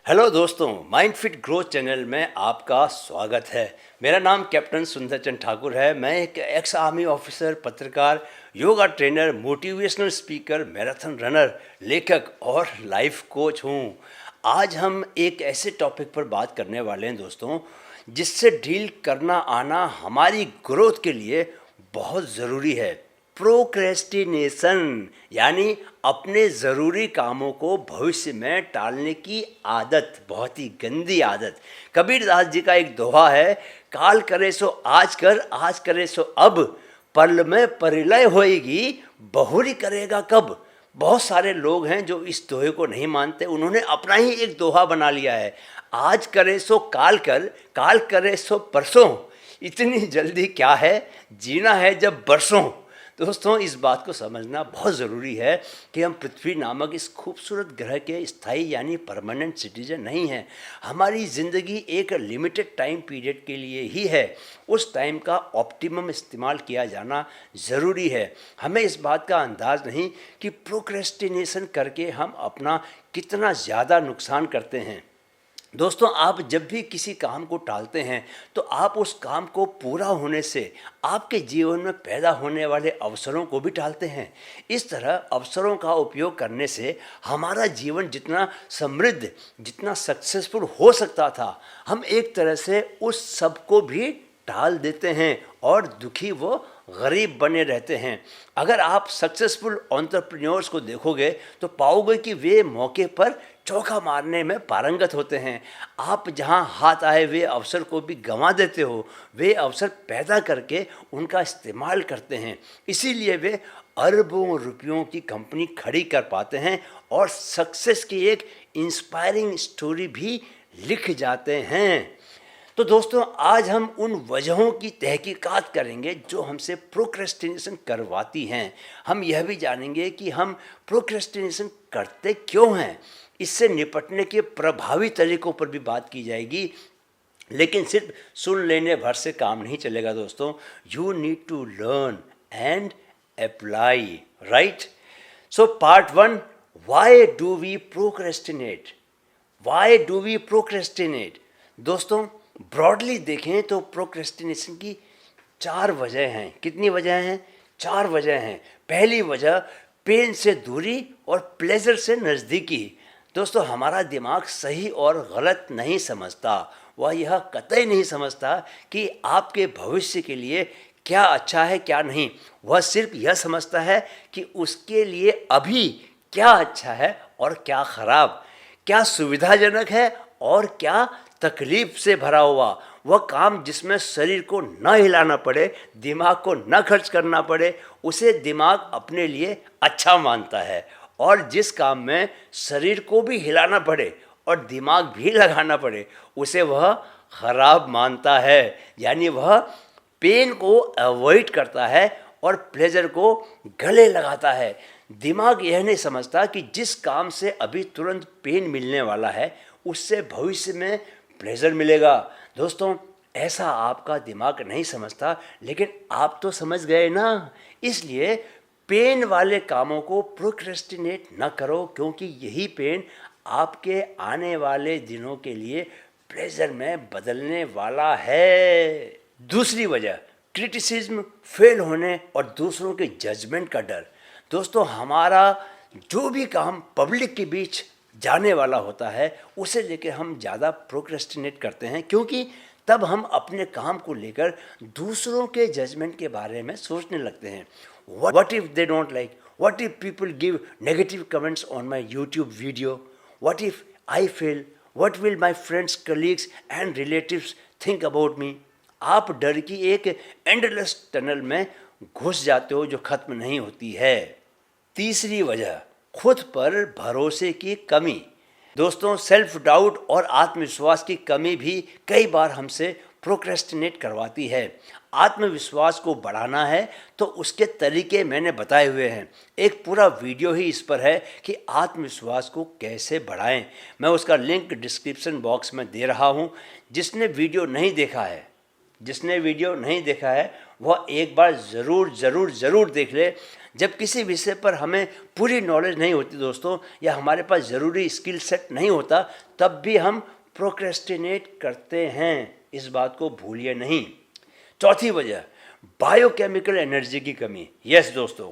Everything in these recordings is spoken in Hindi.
हेलो दोस्तों, माइंड फिट ग्रोथ चैनल में आपका स्वागत है। मेरा नाम कैप्टन सुंदर चंद ठाकुर है। मैं एक एक्स आर्मी ऑफिसर, पत्रकार, yoga trainer, motivational speaker, marathon runner, लेखक और लाइफ कोच हूँ। आज हम एक ऐसे टॉपिक पर बात करने वाले हैं दोस्तों, जिससे डील करना आना हमारी ग्रोथ के लिए बहुत ज़रूरी है। प्रोक्रेस्टिनेशन, यानी अपने ज़रूरी कामों को भविष्य में टालने की आदत, बहुत ही गंदी आदत। कबीरदास जी का एक दोहा है, काल करे सो आज कर, आज करे सो अब, पल में परिलय होएगी, बहुरी करेगा कब। बहुत सारे लोग हैं जो इस दोहे को नहीं मानते। उन्होंने अपना ही एक दोहा बना लिया है, आज करे सो काल कर, काल करे सो परसों, इतनी जल्दी क्या है, जीना है जब बरसों। दोस्तों, इस बात को समझना बहुत ज़रूरी है कि हम पृथ्वी नामक इस खूबसूरत ग्रह के स्थायी यानी परमानेंट सिटीजन नहीं हैं। हमारी ज़िंदगी एक लिमिटेड टाइम पीरियड के लिए ही है। उस टाइम का ऑप्टिमम इस्तेमाल किया जाना ज़रूरी है। हमें इस बात का अंदाज़ नहीं कि प्रोक्रेस्टिनेशन करके हम अपना कितना ज़्यादा नुकसान करते हैं। दोस्तों, आप जब भी किसी काम को टालते हैं तो आप उस काम को पूरा होने से आपके जीवन में पैदा होने वाले अवसरों को भी टालते हैं। इस तरह अवसरों का उपयोग करने से हमारा जीवन जितना समृद्ध, जितना सक्सेसफुल हो सकता था, हम एक तरह से उस सब को भी टाल देते हैं और दुखी वो गरीब बने रहते हैं। अगर आप सक्सेसफुल एंटरप्रेन्योर्स को देखोगे तो पाओगे कि वे मौके पर चौका मारने में पारंगत होते हैं। आप जहां हाथ आए वे अवसर को भी गंवा देते हो। वे अवसर पैदा करके उनका इस्तेमाल करते हैं, इसीलिए वे अरबों रुपयों की कंपनी खड़ी कर पाते हैं और सक्सेस की एक इंस्पायरिंग स्टोरी भी लिख जाते हैं। तो दोस्तों, आज हम उन वजहों की तहकीकात करेंगे जो हमसे प्रोक्रेस्टिनेशन करवाती हैं। हम यह भी जानेंगे कि हम प्रोक्रेस्टिनेशन करते क्यों हैं। इससे निपटने के प्रभावी तरीकों पर भी बात की जाएगी। लेकिन सिर्फ सुन लेने भर से काम नहीं चलेगा दोस्तों। You need to learn and apply, right. So part 1, why do we procrastinate. Why do we procrastinate. दोस्तों, ब्रॉडली देखें तो प्रोक्रेस्टिनेशन की 4 वजह हैं। कितनी वजह हैं? 4 वजह हैं। पहली वजह, पेन से दूरी और प्लेजर से नज़दीकी। दोस्तों, हमारा दिमाग सही और गलत नहीं समझता। वह यह कतई नहीं समझता कि आपके भविष्य के लिए क्या अच्छा है क्या नहीं। वह सिर्फ यह समझता है कि उसके लिए अभी क्या अच्छा है और क्या खराब, क्या सुविधाजनक है और क्या तकलीफ से भरा हुआ। वह काम जिसमें शरीर को न हिलाना पड़े, दिमाग को न खर्च करना पड़े, उसे दिमाग अपने लिए अच्छा मानता है। और जिस काम में शरीर को भी हिलाना पड़े और दिमाग भी लगाना पड़े, उसे वह खराब मानता है। यानी वह पेन को अवॉइड करता है और प्लेजर को गले लगाता है। दिमाग यह नहीं समझता कि जिस काम से अभी तुरंत पेन मिलने वाला है, उससे भविष्य में प्लेजर मिलेगा। दोस्तों, ऐसा आपका दिमाग नहीं समझता, लेकिन आप तो समझ गए ना। इसलिए पेन वाले कामों को प्रोक्रेस्टिनेट न करो, क्योंकि यही पेन आपके आने वाले दिनों के लिए प्लेजर में बदलने वाला है। दूसरी वजह, क्रिटिसिज्म, फेल होने और दूसरों के जजमेंट का डर। दोस्तों, हमारा जो भी काम पब्लिक के बीच जाने वाला होता है, उसे लेकर हम ज़्यादा प्रोक्रेस्टिनेट करते हैं, क्योंकि तब हम अपने काम को लेकर दूसरों के जजमेंट के बारे में सोचने लगते हैं। What if they don't like? What if people give negative comments on my YouTube video? What if I fail? What will my friends, colleagues and relatives think about me? आप डर की एक एंडलेस टनल में घुस जाते हो जो ख़त्म नहीं होती है। तीसरी वजह, खुद पर भरोसे की कमी। दोस्तों, सेल्फ डाउट और आत्मविश्वास की कमी भी कई बार हमसे प्रोक्रेस्टिनेट करवाती है। आत्मविश्वास को बढ़ाना है तो उसके तरीके मैंने बताए हुए हैं। एक पूरा वीडियो ही इस पर है कि आत्मविश्वास को कैसे बढ़ाएं। मैं उसका लिंक डिस्क्रिप्शन बॉक्स में दे रहा हूं। जिसने वीडियो नहीं देखा है वह एक बार ज़रूर देख ले। जब किसी विषय पर हमें पूरी नॉलेज नहीं होती दोस्तों, या हमारे पास ज़रूरी स्किल सेट नहीं होता, तब भी हम प्रोक्रेस्टिनेट करते हैं। इस बात को भूलिए नहीं। चौथी वजह, बायोकेमिकल एनर्जी की कमी। यस दोस्तों,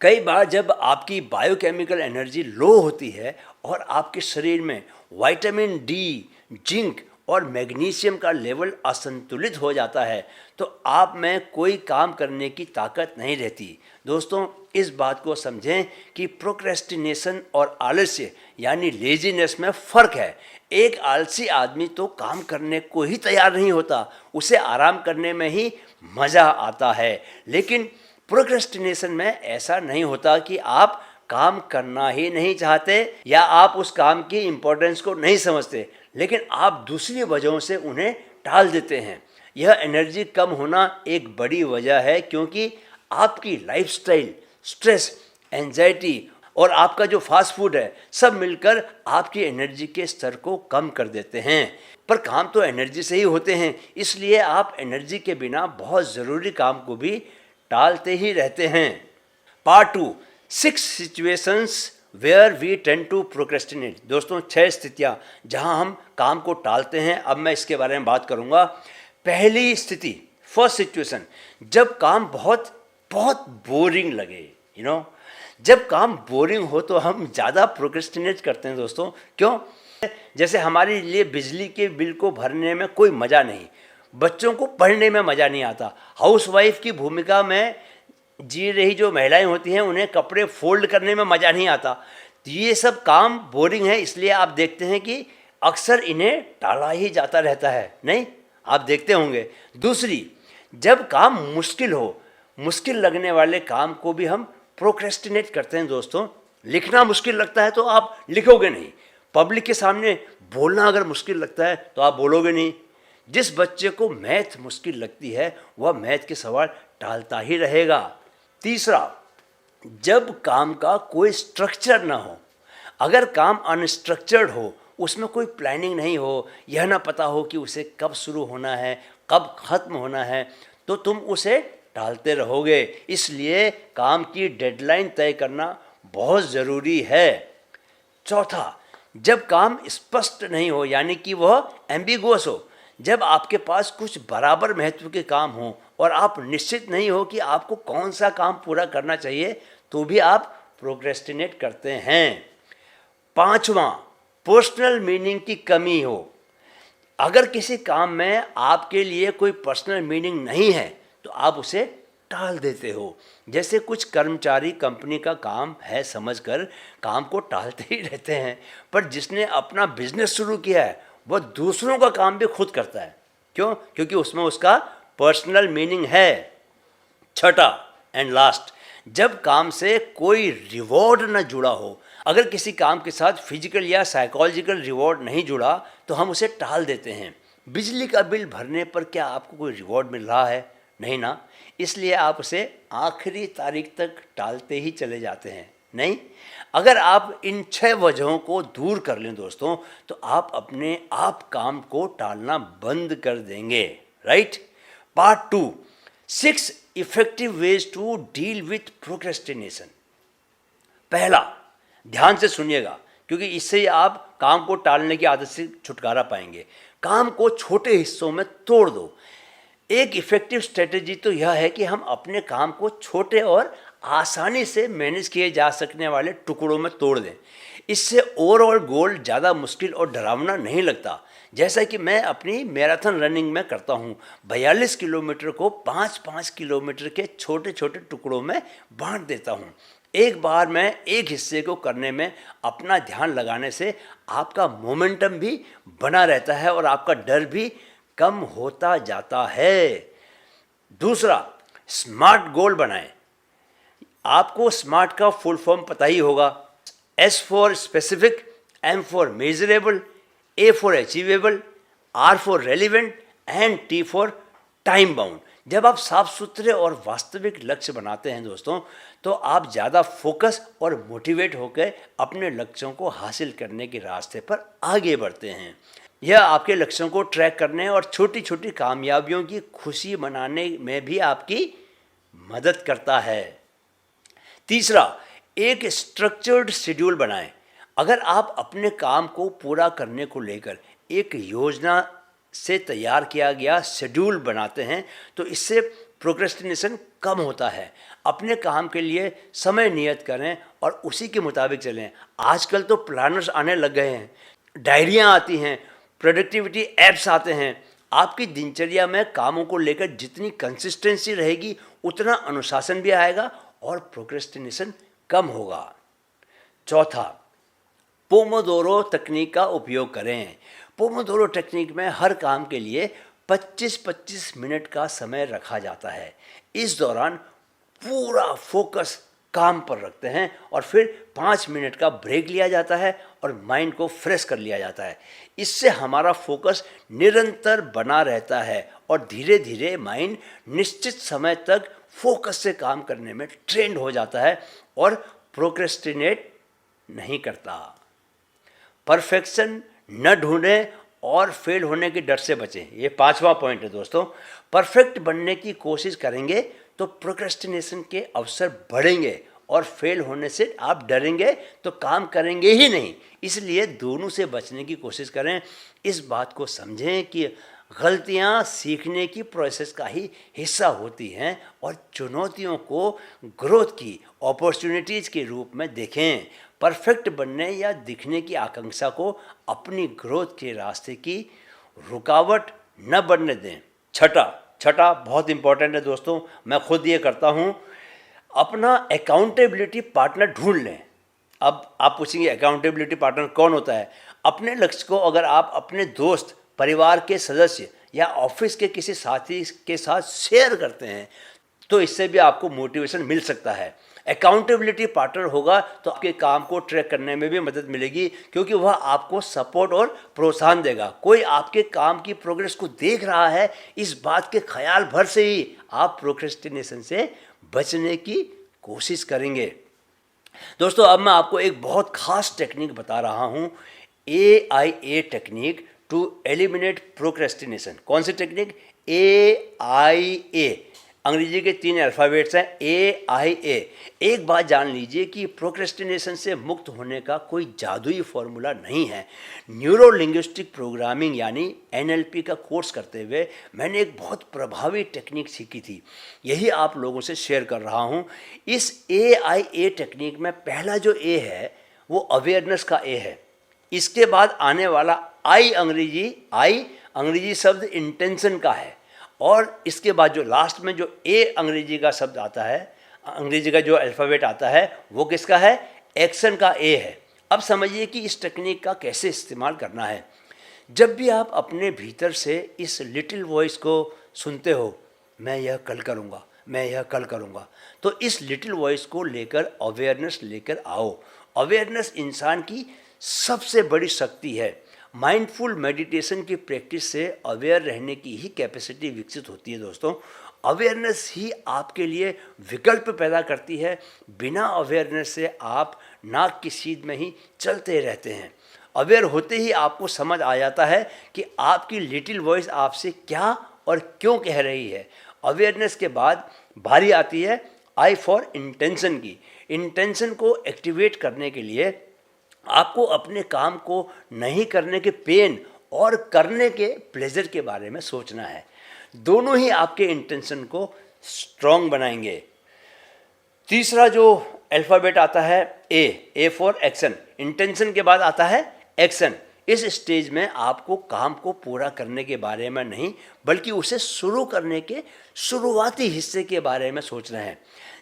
कई बार जब आपकी बायोकेमिकल एनर्जी लो होती है और आपके शरीर में विटामिन डी, जिंक और मैग्नीशियम का लेवल असंतुलित हो जाता है, तो आप में कोई काम करने की ताकत नहीं रहती। दोस्तों, इस बात को समझें कि प्रोक्रेस्टिनेशन और आलस्य यानी लेजीनेस में फ़र्क है। एक आलसी आदमी तो काम करने को ही तैयार नहीं होता, उसे आराम करने में ही मज़ा आता है। लेकिन प्रोक्रेस्टिनेशन में ऐसा नहीं होता कि आप काम करना ही नहीं चाहते या आप उस काम की इम्पोर्टेंस को नहीं समझते, लेकिन आप दूसरी वजहों से उन्हें टाल देते हैं। यह एनर्जी कम होना एक बड़ी वजह है, क्योंकि आपकी लाइफस्टाइल, स्ट्रेस, एंजाइटी और आपका जो फास्ट फूड है, सब मिलकर आपकी एनर्जी के स्तर को कम कर देते हैं। पर काम तो एनर्जी से ही होते हैं, इसलिए आप एनर्जी के बिना बहुत ज़रूरी काम को भी टालते ही रहते हैं। Part 2, 6 situations where we tend to procrastinate. दोस्तों, 6 स्थितियाँ जहाँ हम काम को टालते हैं। अब मैं इसके बारे में बात करूँगा। पहली स्थिति, फर्स्ट सिचुएशन, जब काम बहुत बहुत बोरिंग लगे। जब काम बोरिंग हो तो हम ज़्यादा प्रोक्रेस्टिनेट करते हैं दोस्तों। क्यों? जैसे हमारे लिए बिजली के बिल को भरने में कोई मज़ा नहीं, बच्चों को पढ़ने में मज़ा नहीं आता, हाउसवाइफ की भूमिका में जी रही जो महिलाएं होती हैं, उन्हें कपड़े फोल्ड करने में मज़ा नहीं आता। तो ये सब काम बोरिंग है, इसलिए आप देखते हैं कि अक्सर इन्हें टाला ही जाता रहता है। नहीं, आप देखते होंगे। दूसरी, जब काम मुश्किल हो, मुश्किल लगने वाले काम को भी हम प्रोक्रेस्टिनेट करते हैं दोस्तों। लिखना मुश्किल लगता है तो आप लिखोगे नहीं। पब्लिक के सामने बोलना अगर मुश्किल लगता है तो आप बोलोगे नहीं। जिस बच्चे को मैथ मुश्किल लगती है वह मैथ के सवाल टालता ही रहेगा। तीसरा, जब काम का कोई स्ट्रक्चर ना हो। अगर काम अनस्ट्रक्चर्ड हो, उसमें कोई प्लानिंग नहीं हो, यह ना पता हो कि उसे कब शुरू होना है, कब ख़त्म होना है, तो तुम उसे टालते रहोगे। इसलिए काम की डेडलाइन तय करना बहुत ज़रूरी है। चौथा, जब काम स्पष्ट नहीं हो, यानी कि वह एम्बिगुअस हो। जब आपके पास कुछ बराबर महत्व के काम हो और आप निश्चित नहीं हो कि आपको कौन सा काम पूरा करना चाहिए, तो भी आप प्रोक्रेस्टिनेट करते हैं। पांचवा, पर्सनल मीनिंग की कमी हो। अगर किसी काम में आपके लिए कोई पर्सनल मीनिंग नहीं है तो आप उसे टाल देते हो। जैसे कुछ कर्मचारी कंपनी का काम है समझकर काम को टालते ही रहते हैं, पर जिसने अपना बिजनेस शुरू किया है वह दूसरों का काम भी खुद करता है। क्यों? क्योंकि उसमें उसका पर्सनल मीनिंग है। छठा एंड लास्ट, जब काम से कोई रिवॉर्ड न जुड़ा हो। अगर किसी काम के साथ फिजिकल या साइकोलॉजिकल रिवॉर्ड नहीं जुड़ा तो हम उसे टाल देते हैं। बिजली का बिल भरने पर क्या आपको कोई रिवॉर्ड मिल रहा है? नहीं ना, इसलिए आप उसे आखिरी तारीख तक टालते ही चले जाते हैं। नहीं, अगर आप इन 6 वजहों को दूर कर लें दोस्तों, तो आप अपने आप काम को टालना बंद कर देंगे। Right? Part 2, 6 effective ways to deal with procrastination. पहला, ध्यान से सुनिएगा, क्योंकि इससे आप काम को टालने की आदत से छुटकारा पाएंगे। काम को छोटे हिस्सों में तोड़ दो। एक इफ़ेक्टिव स्ट्रेटेजी तो यह है कि हम अपने काम को छोटे और आसानी से मैनेज किए जा सकने वाले टुकड़ों में तोड़ दें। इससे ओवरऑल गोल ज़्यादा मुश्किल और डरावना नहीं लगता। जैसा कि मैं अपनी मैराथन रनिंग में करता हूँ, 42 किलोमीटर को 5-5 किलोमीटर के छोटे छोटे टुकड़ों में बांट देता हूँ। एक बार में एक हिस्से को करने में अपना ध्यान लगाने से आपका मोमेंटम भी बना रहता है और आपका डर भी कम होता जाता है। दूसरा, स्मार्ट गोल बनाएं। आपको स्मार्ट का फुल फॉर्म पता ही होगा। S for specific, M for measurable, A for achievable, R for relevant and T for time bound. जब आप साफ सुथरे और वास्तविक लक्ष्य बनाते हैं दोस्तों, तो आप ज़्यादा फोकस और मोटिवेट होकर अपने लक्ष्यों को हासिल करने के रास्ते पर आगे बढ़ते हैं। यह आपके लक्ष्यों को ट्रैक करने और छोटी छोटी कामयाबियों की खुशी मनाने में भी आपकी मदद करता है। तीसरा, एक स्ट्रक्चर्ड शेड्यूल बनाएं। अगर आप अपने काम को पूरा करने को लेकर एक योजना से तैयार किया गया शेड्यूल बनाते हैं तो इससे प्रोक्रेस्टिनेशन कम होता है। अपने काम के लिए समय नियत करें और उसी के मुताबिक चलें। आजकल तो प्लानर्स आने लग गए हैं, डायरियाँ आती हैं, प्रोडक्टिविटी ऐप्स आते हैं। आपकी दिनचर्या में कामों को लेकर जितनी कंसिस्टेंसी रहेगी उतना अनुशासन भी आएगा और प्रोक्रेस्टिनेशन कम होगा। चौथा, पोमोदोरो तकनीक का उपयोग करें। पोमोदोरो टेक्निक में हर काम के लिए 25-25 मिनट का समय रखा जाता है। इस दौरान पूरा फोकस काम पर रखते हैं और फिर 5 मिनट का ब्रेक लिया जाता है और माइंड को फ्रेश कर लिया जाता है। इससे हमारा फोकस निरंतर बना रहता है और धीरे धीरे माइंड निश्चित समय तक फोकस से काम करने में ट्रेंड हो जाता है और प्रोक्रेस्टिनेट नहीं करता। परफेक्शन न ढूंढें और फेल होने के डर से बचें। ये 5वां पॉइंट है दोस्तों। परफेक्ट बनने की कोशिश करेंगे तो प्रोक्रेस्टिनेशन के अवसर बढ़ेंगे और फेल होने से आप डरेंगे तो काम करेंगे ही नहीं। इसलिए दोनों से बचने की कोशिश करें। इस बात को समझें कि गलतियां सीखने की प्रोसेस का ही हिस्सा होती हैं और चुनौतियों को ग्रोथ की अपॉर्चुनिटीज़ के रूप में देखें। परफेक्ट बनने या दिखने की आकांक्षा को अपनी ग्रोथ के रास्ते की रुकावट न बनने दें। छठा बहुत इंपॉर्टेंट है दोस्तों, मैं खुद ये करता हूँ, अपना अकाउंटेबिलिटी पार्टनर ढूंढ लें। अब आप पूछेंगे अकाउंटेबिलिटी पार्टनर कौन होता है? अपने लक्ष्य को अगर आप अपने दोस्त, परिवार के सदस्य या ऑफिस के किसी साथी के साथ शेयर करते हैं तो इससे भी आपको मोटिवेशन मिल सकता है। अकाउंटेबिलिटी पार्टनर होगा तो आपके काम को ट्रैक करने में भी मदद मिलेगी क्योंकि वह आपको सपोर्ट और प्रोत्साहन देगा। कोई आपके काम की प्रोग्रेस को देख रहा है, इस बात के ख्याल भर से ही आप प्रोक्रेस्टिनेशन से बचने की कोशिश करेंगे। दोस्तों, अब मैं आपको एक बहुत खास टेक्निक बता रहा हूँ, AIA technique to eliminate procrastination. कौन सी टेक्निक? AIA। अंग्रेजी के 3 अल्फ़ाबेट्स हैं, AIA। एक बात जान लीजिए कि प्रोक्रेस्टिनेशन से मुक्त होने का कोई जादुई फॉर्मूला नहीं है। न्यूरो लिंग्विस्टिक प्रोग्रामिंग यानी NLP का कोर्स करते हुए मैंने एक बहुत प्रभावी टेक्निक सीखी थी, यही आप लोगों से शेयर कर रहा हूँ। इस AIA टेक्निक में पहला जो A है वो अवेयरनेस का A है। इसके बाद आने वाला I अंग्रेजी शब्द इंटेंशन का है और इसके बाद जो लास्ट में जो A अंग्रेजी का शब्द आता है, अंग्रेजी का जो अल्फ़ाबेट आता है वो किसका है? एक्शन का A है। अब समझिए कि इस टेक्निक का कैसे इस्तेमाल करना है। जब भी आप अपने भीतर से इस लिटिल वॉइस को सुनते हो, मैं यह कल करूँगा, मैं यह कल करूँगा, तो इस लिटिल वॉइस को लेकर अवेयरनेस लेकर आओ। अवेयरनेस इंसान की सबसे बड़ी शक्ति है। माइंडफुल मेडिटेशन की प्रैक्टिस से अवेयर रहने की ही कैपेसिटी विकसित होती है दोस्तों। अवेयरनेस ही आपके लिए विकल्प पैदा करती है। बिना अवेयरनेस से आप नाक की सीध में ही चलते रहते हैं। अवेयर होते ही आपको समझ आ जाता है कि आपकी लिटिल वॉइस आपसे क्या और क्यों कह रही है। अवेयरनेस के बाद बारी आती है I फॉर इंटेंशन की। इंटेंशन को एक्टिवेट करने के लिए आपको अपने काम को नहीं करने के पेन और करने के प्लेजर के बारे में सोचना है। दोनों ही आपके इंटेंशन को स्ट्रॉन्ग बनाएंगे। तीसरा जो अल्फ़ाबेट आता है A फॉर एक्शन। इंटेंशन के बाद आता है एक्शन। इस स्टेज में आपको काम को पूरा करने के बारे में नहीं बल्कि उसे शुरू करने के शुरुआती हिस्से के बारे में सोचना है।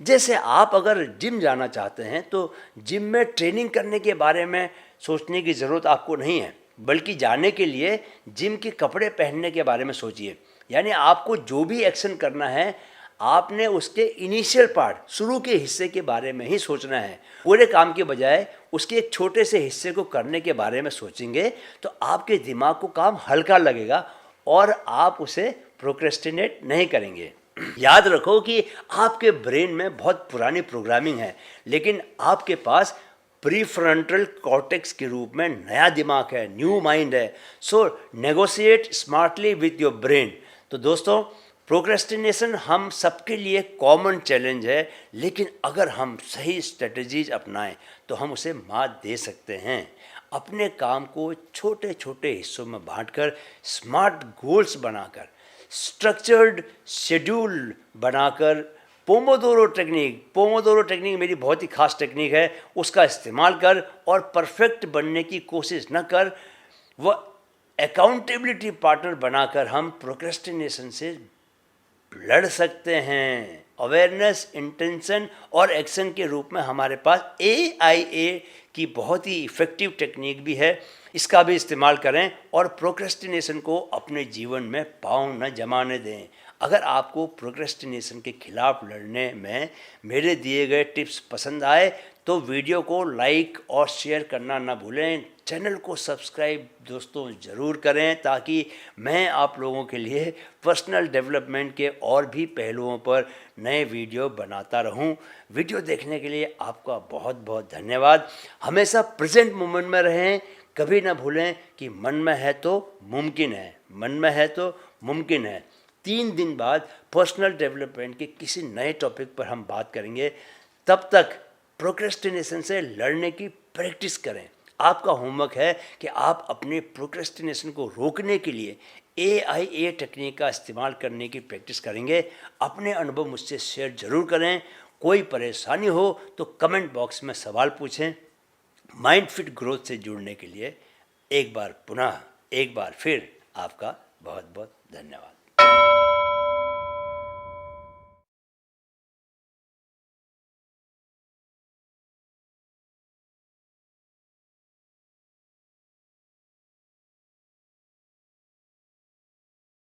जैसे आप अगर जिम जाना चाहते हैं तो जिम में ट्रेनिंग करने के बारे में सोचने की ज़रूरत आपको नहीं है, बल्कि जाने के लिए जिम के कपड़े पहनने के बारे में सोचिए। यानी आपको जो भी एक्शन करना है आपने उसके इनिशियल पार्ट, शुरू के हिस्से के बारे में ही सोचना है। पूरे काम के बजाय उसके एक छोटे से हिस्से को करने के बारे में सोचेंगे तो आपके दिमाग को काम हल्का लगेगा और आप उसे प्रोक्रेस्टिनेट नहीं करेंगे। याद रखो कि आपके ब्रेन में बहुत पुरानी प्रोग्रामिंग है, लेकिन आपके पास प्रीफ्रंटल कॉर्टेक्स के रूप में नया दिमाग है, न्यू माइंड है। So negotiate smartly with your brain. तो दोस्तों, प्रोक्रेस्टिनेशन हम सबके लिए कॉमन चैलेंज है, लेकिन अगर हम सही स्ट्रेटजीज अपनाएं तो हम उसे मात दे सकते हैं। अपने काम को छोटे छोटे हिस्सों में बांटकर, स्मार्ट गोल्स बनाकर, स्ट्रक्चर्ड शेड्यूल बनाकर, पोमोदोरो टेक्निक मेरी बहुत ही खास टेक्निक है, उसका इस्तेमाल कर और परफेक्ट बनने की कोशिश न कर। वह अकाउंटेबिलिटी पार्टनर बनाकर हम प्रोक्रेस्टिनेशन से लड़ सकते हैं। अवेयरनेस, इंटेंशन और एक्शन के रूप में हमारे पास AIA की बहुत ही इफ़ेक्टिव टेक्निक भी है, इसका भी इस्तेमाल करें और प्रोक्रेस्टिनेशन को अपने जीवन में पाँव न जमाने दें। अगर आपको प्रोक्रेस्टिनेशन के खिलाफ लड़ने में मेरे दिए गए टिप्स पसंद आए तो वीडियो को लाइक और शेयर करना ना भूलें। चैनल को सब्सक्राइब दोस्तों ज़रूर करें ताकि मैं आप लोगों के लिए पर्सनल डेवलपमेंट के और भी पहलुओं पर नए वीडियो बनाता रहूं। वीडियो देखने के लिए आपका बहुत बहुत धन्यवाद। हमेशा प्रेजेंट मोमेंट में रहें, कभी ना भूलें कि मन में है तो मुमकिन है, मन में है तो मुमकिन है। 3 दिन बाद पर्सनल डेवलपमेंट के किसी नए टॉपिक पर हम बात करेंगे। तब तक प्रोक्रेस्टिनेशन से लड़ने की प्रैक्टिस करें। आपका होमवर्क है कि आप अपने प्रोक्रेस्टिनेशन को रोकने के लिए AIA टेक्निक का इस्तेमाल करने की प्रैक्टिस करेंगे। अपने अनुभव मुझसे शेयर ज़रूर करें। कोई परेशानी हो तो कमेंट बॉक्स में सवाल पूछें। माइंड फिट ग्रोथ से जुड़ने के लिए एक बार फिर आपका बहुत बहुत धन्यवाद।